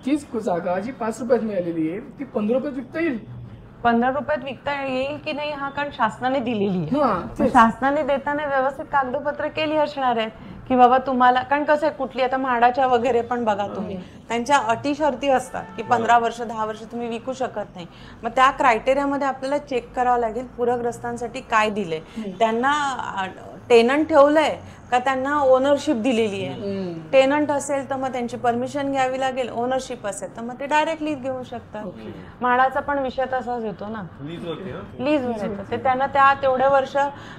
तीच जागा जी 5 रुपयात मिळालेली आहे ती 15 रुपयात विकता येईल. 15 रुपयात विकता येईल की नाही हा कारण शासनाने दिलेली आहे. शासनाने देताना व्यवस्थित कागदपत्र केली असणार आहेत की बाबा तुम्हाला कारण कसं आहे कुठली आता म्हाडाच्या वगैरे पण बघा तुम्ही त्यांच्या अटी शर्ती असतात की 15 वर्ष 10 वर्ष तुम्ही विकू शकत नाही. मग त्या क्रायटेरियामध्ये आपल्याला चेक करावं लागेल पूरग्रस्तांसाठी काय दिलंय त्यांना टेनंट ठेवलंय का त्यांना ओनरशिप दिलेली आहे. टेनंट असेल तर मग त्यांची परमिशन घ्यावी लागेल. ओनरशिप असेल तर मग ते डायरेक्ट लीज घेऊ शकतात. म्हाडाचा पण विषय तसाच येतो ना लीजवर येतो ते त्यांना त्या तेवढ्या वर्ष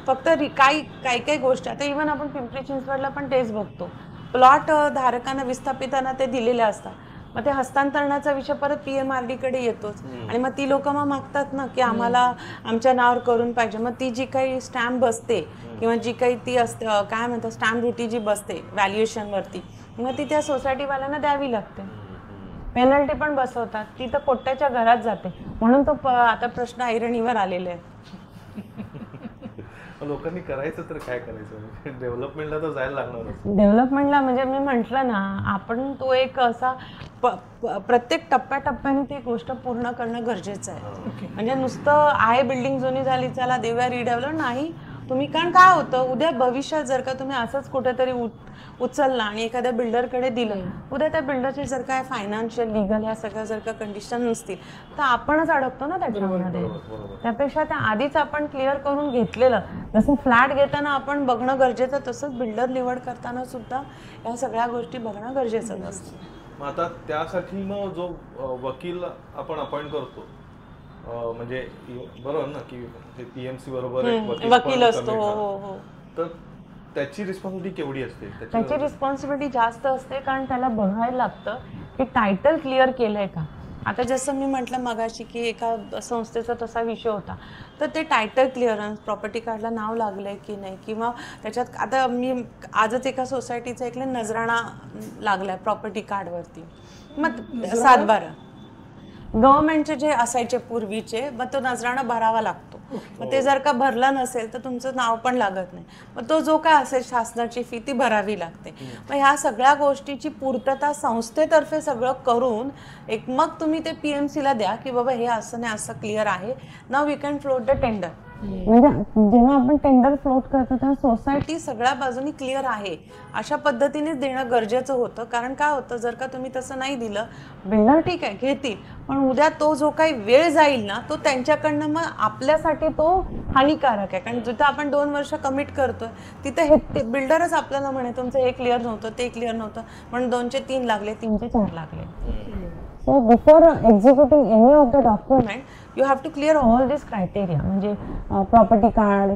फक्त काही गोष्टी आता इव्हन आपण पिंपरी चिंचवडला पण तेच बघतो प्लॉट धारकांना विस्थापितांना ते दिलेले असतात. मग ते हस्तांतरणाचा विषय परत PMRD कडे येतोच आणि मग ती लोक मग मागतात ना की आम्हाला आमच्या नावावर करून पाहिजे. मग ती जी काही स्टॅम्प बसते किंवा जी काही ती असते काय म्हणतात स्टॅम्प ड्युटी जी बसते व्हॅल्युएशन वरती मग ती त्या सोसायटीवाल्यांना द्यावी लागते. पेनल्टी पण बसवतात ती तर कोट्याच्या घरात जाते. म्हणून तो आता प्रश्न ऐरणीवर आलेले आहे. लोकांनी करायचं तर काय करायचं डेव्हलपमेंटला तर जायला लागणार. डेव्हलपमेंटला म्हणजे मी म्हटलं ना आपण तो एक असा प्रत्येक टप्प्याटप्प्याने ती गोष्ट पूर्ण करणं गरजेचं आहे. म्हणजे नुसतं आहे बिल्डिंग जुनी झाली चला देऊया रिडेव्हलप नाही तुम्ही. कारण काय होतं उद्या भविष्यात जर का तुम्ही असंच कुठेतरी उचलला आणि एखाद्या बिल्डरकडे दिलं उद्या त्या बिल्डरचे जर काय फायनान्शियल लिगल ह्या सगळ्या जर का कंडिशन नसतील तर आपणच अडकतो ना त्याच्यामध्ये. त्यापेक्षा त्या आधीच आपण क्लिअर करून घेतलेलं जसं फ्लॅट घेताना आपण बघणं गरजेचं तसंच बिल्डर निवड करताना सुद्धा या सगळ्या गोष्टी बघणं गरजेचं असतं. मग आता त्यासाठी मग जो वकील आपण अपॉइंट करतो म्हणजे बरोबर ना की PMC बरोबर वकील असतो. हो तर त्याची रिस्पॉन्सिबिलिटी केवढी असते. त्याची रिस्पॉन्सिबिलिटी जास्त असते कारण त्याला बघायला लागतं की टायटल क्लिअर केलंय का. आता जसं मी म्हटलं मगाशी की एका संस्थेचा तसा विषय होता तर ते टायटल क्लिअरन्स प्रॉपर्टी कार्डला नाव लागलंय की नाही किंवा त्याच्यात आता मी आजच एका सोसायटीचं ऐकलं नजराणा लागलाय प्रॉपर्टी कार्डवरती मग 7/12 गव्हर्नमेंटचे जे असायचे पूर्वीचे मग तो नजराणा भरावा लागतो. मग ते जर का भरला नसेल तर तुमचं नाव पण लागत नाही. मग तो जो काय असेल शासनाची फी ती भरावी लागते. मग ह्या सगळ्या गोष्टीची पूर्तता संस्थेतर्फे सगळं करून एक मग तुम्ही ते PMCला द्या की बाबा हे असं नाही असं क्लिअर आहे नाव we can float the tender. म्हणजे जेव्हा आपण टेंडर फ्लोट करतो तेव्हा सोसायटी सगळ्या बाजूनी क्लिअर आहे अशा पद्धतीनेच देणं गरजेचं होतं. कारण काय होतं जर का तुम्ही तसं नाही दिलं बिल्डर ठीक आहे घेतील पण उद्या तो जो काही वेळ जाईल ना तो त्यांच्याकडनं मग आपल्यासाठी तो हानिकारक आहे. कारण जिथं आपण 2 वर्ष कमिट करतोय तिथं हे बिल्डरच आपल्याला म्हणे तुमचं हे क्लिअर नव्हतं ते क्लिअर नव्हतं म्हणून 2चे 3 लागले 3चे 4 लागले. So before executing any of the document you have to clear all this criteria, म्हणजे प्रॉपर्टी कार्ड,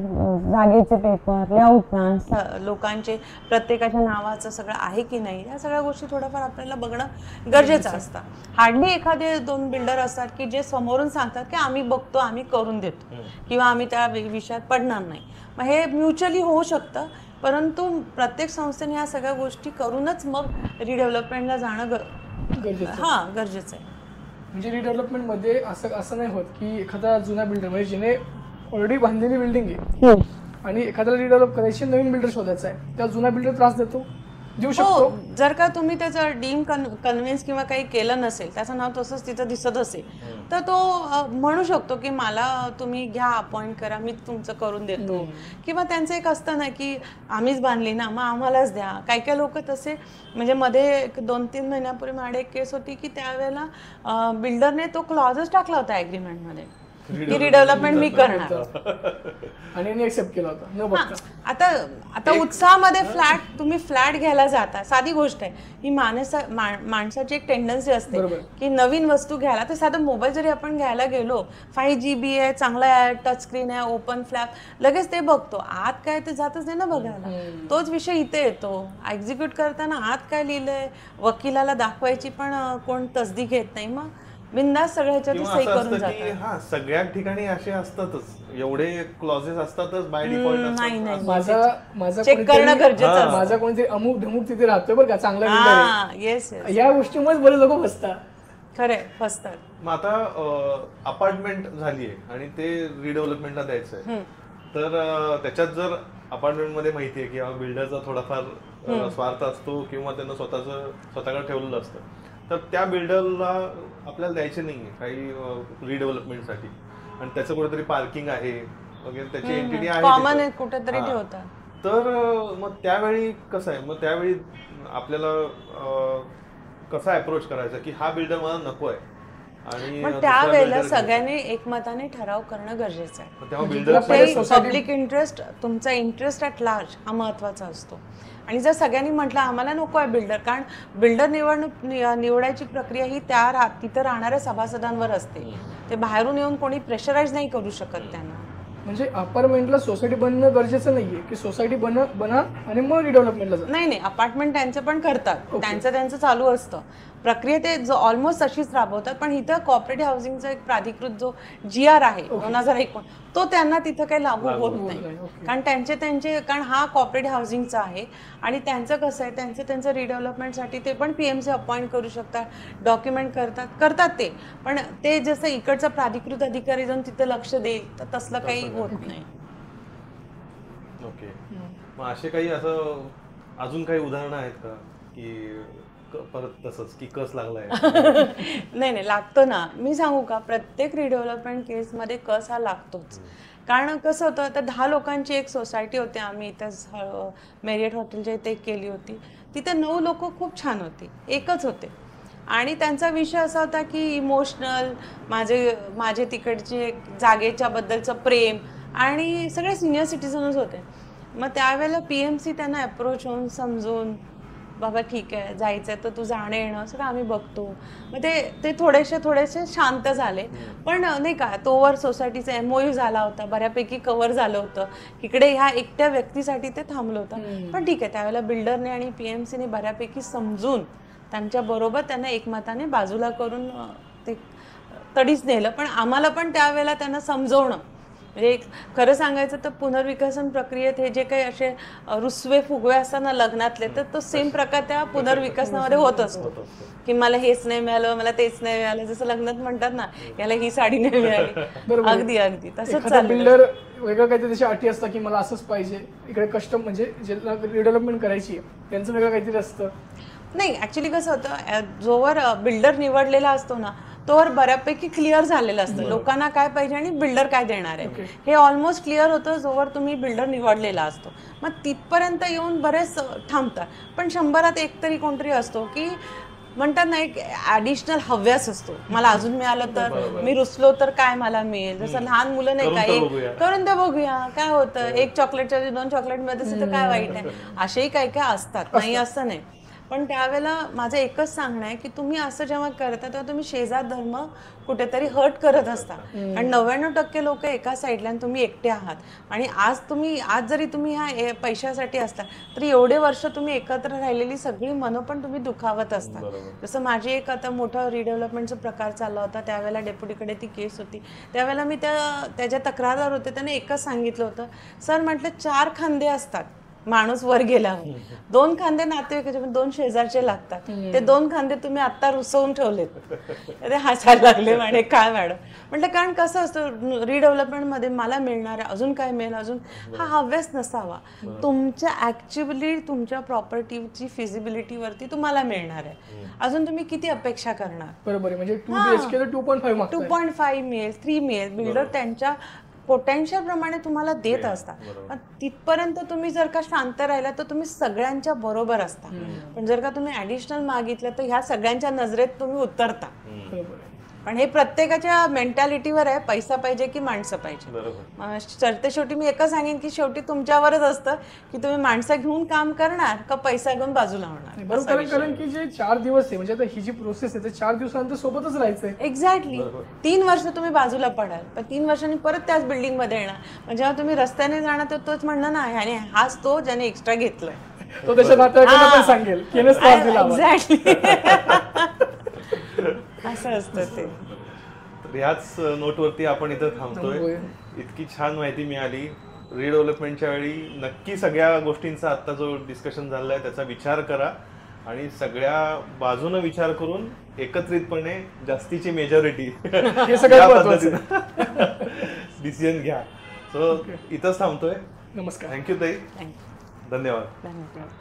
जागेचे पेपर, लेआउट प्लॅन्स, लोकांचे प्रत्येकाच्या नावाचं सगळं आहे की नाही, या सगळ्या गोष्टी थोडंफार आपल्याला बघणं गरजेचं असतं. हार्डली एखादे 2 बिल्डर असतात की जे समोरून सांगतात की आम्ही बघतो, आम्ही करून देतो किंवा आम्ही त्या विषयात पडणार नाही. मग हे म्युच्युअली होऊ शकतं, परंतु प्रत्येक संस्थेने या सगळ्या गोष्टी करूनच मग रिडेव्हलपमेंटला जाणं गरजेचं आहे. म्हणजे रिडेव्हलपमेंटमध्ये असं नाही होत की एखादा जुना बिल्डर म्हणजे जिने ऑलरेडी बांधलेली बिल्डिंग आहे आणि एखाद्याला रिडेव्हलप करायची नवीन बिल्डर शोधायचा आहे, त्या जुना बिल्डर त्रास देऊ शकतो. जर का तुम्ही त्याचं डीम कन्व्हिन्स किंवा काही केलं नसेल, त्याचं नाव तसंच तिथं दिसत असेल, तर तो म्हणू शकतो की मला तुम्ही घ्या, अपॉइंट करा, मी तुमचं करून देतो. किंवा त्यांचं एक असतं ना की आम्हीच बांधली ना, मग आम्हालाच द्या. काही लोक तसे, म्हणजे मध्ये 2-3 महिन्यापूर्वी माझ्याकडे एक केस होती की त्यावेळेला बिल्डरने तो क्लॉजच टाकला होता ॲग्रीमेंटमध्ये की रिडेव्हलपमेंट मी करणार आणि एक्सेप्ट केला होता न बघता. आता उत्साहामध्ये तुम्ही फ्लॅट घ्यायला जाता, साधी गोष्ट आहे ही. माणसाची एक टेंडन्सी असते की नवीन वस्तू घ्यायला. तर साधा मोबाईल जरी आपण घ्यायला गेलो, 5GB आहे, चांगला आहे, टच स्क्रीन आहे, ओपन फ्लॅप, लगेच ते बघतो. आत काय ते जातच नाही ना बघायला. तोच विषय इथे येतो. एक्झिक्यूट करताना आत काय लिहिलंय वकिलाला दाखवायची पण कोण तसदी घेत नाही. मग बिंदास सगळ्याच्या सही करून जातात. हा, सगळ्या ठिकाणी असे असतातच, एवढे क्लॉजेस असतातच बाय डिफॉल्ट. माझा चेक करणं गरजेचं आहे. माझा कोणतरी अमुक ढमुक तिथे राहतोय बरं का, चांगला बिल्डर आहे, या गोष्टीमुळे बरेच लोक फसतात. खरे फसतात. मग आता अपार्टमेंट झालीये आणि ते रिडेव्हलपमेंटला द्यायचंय, तर त्याच्यात जर अपार्टमेंट मध्ये माहितीये की बिल्डरचा थोडाफार स्वार्थ असतो किंवा त्यांना स्वतःकडे ठेवलेलं असतं, तर त्या बिल्डरला आपल्याला द्यायचे नाहीये काही रिडेव्हलपमेंटसाठी. आणि त्याचं कुठेतरी पार्किंग आहे वगैरे, त्याची एंटिटी आहे, कॉमन आहे, कुठेतरी ठेवतात. तर मग त्यावेळी कसं आहे, मग त्यावेळी आपल्याला कसा अप्रोच करायचा की हा बिल्डर मला नको आहे, आणि त्यावेळेला सगळ्यांनी एकमताने ठराव करणं गरजेचं आहे. पब्लिक इंटरेस्ट, तुमचा इंटरेस्ट ॲट लार्ज हा महत्वाचा असतो. आणि जर सगळ्यांनी म्हटलं आम्हाला नको आहे बिल्डर, कारण बिल्डर निवडायची प्रक्रिया ही तिथं राहणाऱ्या सभासदांवर असते. ते बाहेरून येऊन कोणी प्रेशराईज नाही करू शकत त्यांना. म्हणजे अपार्टमेंटला सोसायटी बनणं गरजेचं नाहीये की सोसायटी बना आणि मग रिडेव्हलपमेंटला जा. नाही, अपार्टमेंट त्यांचं पण करतात, त्यांचं चालू असतं प्रक्रिया, ते जो तशीच राबवतात. पण इथं कॉपरेटिव्ह हाऊसिंगचा एक प्राधिकृत जो GR आहे 2001, तो त्यांना तिथं काही लागू होत नाही. कारण कारण हा कॉपरेटिव्ह हाऊसिंगचा आहे आणि त्यांचं कसं आहे, त्यांचं रिडेव्हलपमेंटसाठी ते पण PMC अपॉइंट करू शकतात, डॉक्युमेंट करतात ते. पण ते जसं इकडचा प्राधिकृत अधिकारी जाऊन तिथं लक्ष देईल, तर तसलं काही होत नाही. ओके. मग असे काही असं अजून काही उदाहरणं आहेत का की परत तसंच की कस लागलाय? नाही, लागतो ना. मी सांगू का, प्रत्येक रिडेव्हलपमेंट केसमध्ये कस हा लागतोच. कारण कसं होतं, तर 10 लोकांची एक सोसायटी होती, आम्ही इथं मेरियट हॉटेलच्या इथे केली होती. तिथे 9 लोक खूप छान होती, एकच होते. आणि त्यांचा विषय असा होता की इमोशनल, माझे तिकडचे जागेच्या बद्दलचं प्रेम, आणि सगळे सिनियर सिटीजनच होते. मग त्यावेळेला PMC त्यांना अप्रोच होऊन समजून, बाबा ठीक आहे, जायचं तर तू जाणं येणं सगळं आम्ही बघतो. मग ते थोडेसे शांत झाले. पण नाही का, तोवर सोसायटीचा MOU झाला होता, बऱ्यापैकी कव्हर झालं होतं. इकडे ह्या एकट्या व्यक्तीसाठी ते थांबलं होतं. पण ठीक आहे, त्यावेळेला बिल्डरने आणि PMCने बऱ्यापैकी समजून त्यांच्याबरोबर त्यांना एकमताने बाजूला करून ते तडीच नेलं. पण आम्हाला पण त्यावेळेला त्यांना समजवणं, म्हणजे खरं सांगायचं तर पुनर्विकसन प्रक्रियेत हे जे काही असे रुसवे फुगवे असतात ना लग्नातले, तर तो सेम प्रकार त्या पुनर्विकसनामध्ये होत असतो की मला हेच नाही मिळालं, मला तेच नाही मिळालं. जसं लग्नात म्हणतात ना, याला ही साडी नाही मिळाली, अगदी तसंच चाललं. बिल्डर वेगळं काहीतरी त्याची अटी असतात की मला असंच पाहिजे. इकडे कस्टम म्हणजे ज्याला रिडेव्हलपमेंट करायची त्यांचं वेगळं काहीतरी असतं. नाही, ऍक्च्युली कसं होतं, जोवर बिल्डर निवडलेला असतो ना, तोवर बऱ्यापैकी क्लिअर झालेलं असतं लोकांना काय पाहिजे आणि बिल्डर काय देणार आहे. हे ऑलमोस्ट क्लिअर होतं जोवर तुम्ही बिल्डर निवडलेला असतो. मग तिथपर्यंत येऊन बरेच थांबतात. पण 100त एक तरी कोणतरी असतो की म्हणतात ना, एक ऍडिशनल हव्यास असतो, मला अजून मिळालं तर, मी रुसलो तर काय मला मिळेल. जसं लहान मुलं नाही का, एक करून ते बघूया काय होतं, एक चॉकलेटच्या 2 चॉकलेट मध्ये तर काय वाईट आहे. असेही काय काय असतात, नाही असं नाही. पण त्यावेळेला माझं एकच सांगणं आहे की तुम्ही असं जेव्हा करता तेव्हा तुम्ही शेजार धर्म कुठेतरी हर्ट करत असता. आणि 99% लोक एका साईडला आणि तुम्ही एकटे आहात. आणि आज जरी तुम्ही ह्या पैशासाठी असता तरी एवढे वर्ष तुम्ही एकत्र राहिलेली सगळी मनं पण तुम्ही दुखावत असता. जसं माझी एक आता मोठा रिडेव्हलपमेंटचा प्रकार चालला होता, त्यावेळेला डेप्युटीकडे ती केस होती. त्यावेळेला मी त्याच्या तक्रारदार होते, त्याने एकच सांगितलं होतं, सर म्हटलं 4 खांदे असतात माणूस वर गेल्यावर, 2 खांदे नातेवाईकाचे पण 2 शेजारचे लागतात, ते 2 खांदे तुम्ही आता रुसवून ठेवलेत. ते हसायला लागले म्हणे काय मॅडम. म्हटलं कारण कसं असतं रिडेव्हलपमेंटमध्ये मला मिळणार आहे, अजून काय मिळेल, अजून हा हव्यास नसावा. तुमच्या ऍक्च्युअली तुमच्या प्रॉपर्टीची फिजिबिलिटीवरती तुम्हाला मिळणार आहे, अजून तुम्ही किती अपेक्षा करणार. बरोबर, म्हणजे 2 BHK तर 2.5 2.5 मिळेल, 3 मिळेल. बिल्डर त्यांच्या पोटेन्शियल प्रमाणे तुम्हाला देत असतात. तिथपर्यंत तुम्ही जर का शांत राहिला तर तुम्ही सगळ्यांच्या बरोबर असता. पण जर का तुम्ही ऍडिशनल मागितलं तर ह्या सगळ्यांच्या नजरेत तुम्ही उतरता. पण हे प्रत्येकाच्या मेंटॅलिटीवर आहे, पैसा पाहिजे की माणसं पाहिजे. सरते शेवटी मी एकच सांगेन की शेवटी तुमच्यावरच असतं की तुम्ही माणसं घेऊन काम करणार का पैसा घेऊन बाजूला होणार. बरोबर, कारण की जे 4 दिवस आहे म्हणजे आता ही जी प्रोसेस आहे ते 4 दिवसानंतर सोबतच राहायचंय. एक्झॅक्टली. 3 वर्ष तुम्ही बाजूला पडाल, पण 3 वर्षांनी परत त्याच बिल्डिंग मध्ये येणार. म्हणजे जेव्हा तुम्ही रस्त्याने जाणार तर तोच म्हणणं ना आणि हाच तो ज्याने एक्स्ट्रा घेतलंय, तो त्याच्या नातेवाईकांना पण सांगेल की यानेच त्रास दिला. एक्झॅक्टली. असं असतं ते. तर ह्याच नोटवरती आपण इथं थांबतोय. इतकी छान माहिती मिळाली रिडेव्हलपमेंटच्या वेळी. नक्की सगळ्या गोष्टींचा आता जो डिस्कशन झालाय त्याचा विचार करा आणि सगळ्या बाजूनं विचार करून एकत्रितपणे जास्तीची मेजॉरिटी या पद्धतीनं डिसिजन घ्या. सो इथंच थांबतोय. नमस्कार. थँक्यू ताई, धन्यवाद. धन्यवाद.